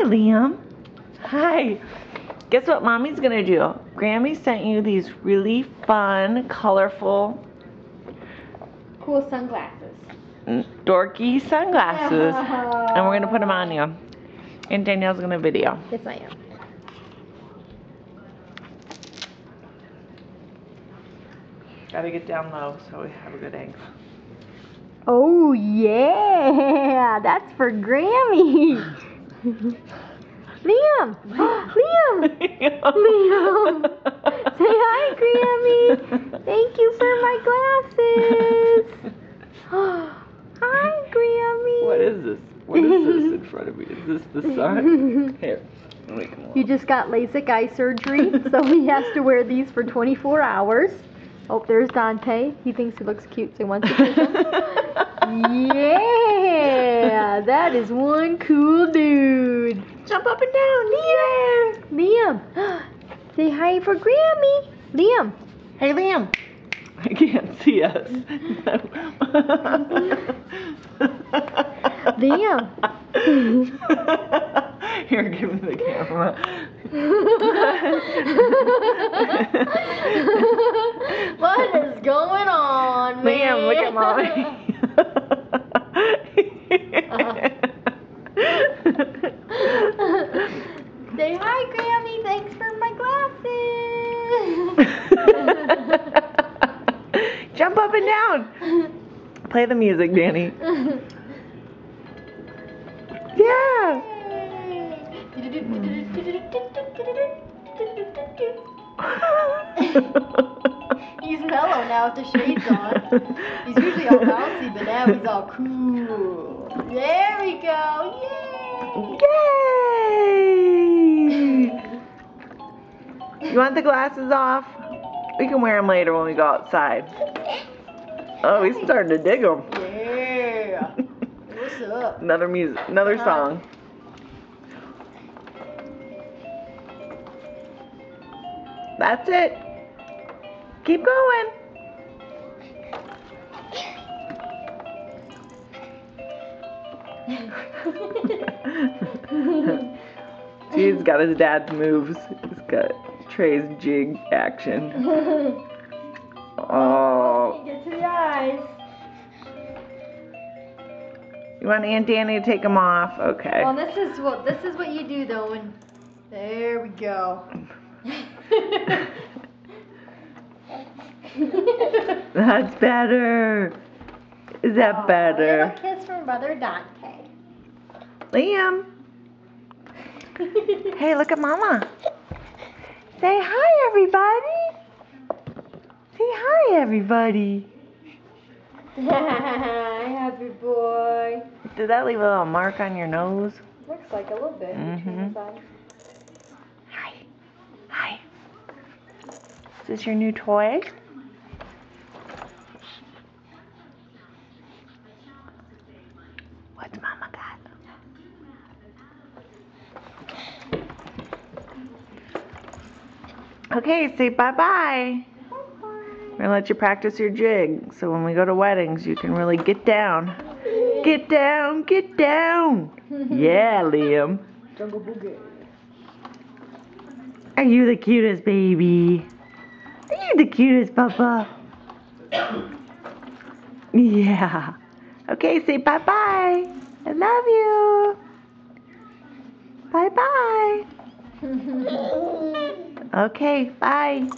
Hi, Liam. Hi. Guess what Mommy's gonna do? Grammy sent you these really fun, colorful, cool sunglasses. Dorky sunglasses. And we're gonna put them on you. And Danielle's gonna video. Yes, I am. Gotta get down low so we have a good angle. Oh yeah, that's for Grammy. Liam, Liam, Liam. Say hi, Grammy. Thank you for my glasses. Hi, Grammy. What is this? What is this in front of me? Is this the sun? Here. Let me come He just got LASIK eye surgery, so he has to wear these for 24 hours. Oh, there's Dante. He thinks he looks cute, so he wants to kiss him. Yeah, that is one cool dude. Jump up and down. Yeah. Liam, say hi for Grammy. Liam. Hey, Liam. I can't see us. Liam. Here, give me the camera. What is going on, man? Liam, look at Mommy. Say hi, Grammy. Thanks for my glasses. Jump up and down. Play the music, Danny. Yeah. He's mellow now with the shades on. He's usually all bouncy, but now he's all cool. There we go. Yay! You want the glasses off? We can wear them later when we go outside. Oh, he's starting to dig them. Yeah. What's up? Another music, another song. That's it. Keep going. He's got his dad's moves. He's got Trey's jig action. Oh. Get to the eyes. You want Aunt Danny to take them off? Okay. Well, this is what you do though. And there we go. That's better. Is that better? A kiss from Brother Dante. Liam. Hey, look at Mama. Say hi, everybody. Say hi, everybody. Happy boy. Did that leave a little mark on your nose? Looks like a little bit. Hi. Hi. Is this your new toy? What's Mama got? Okay, say bye-bye. We're gonna let you practice your jig, so when we go to weddings, you can really get down. Get down, get down. Yeah, Liam. Jungle Boogie. Are you the cutest baby? Are you the cutest, Papa? Yeah. Okay, say bye-bye. I love you. Bye-bye. Okay, bye.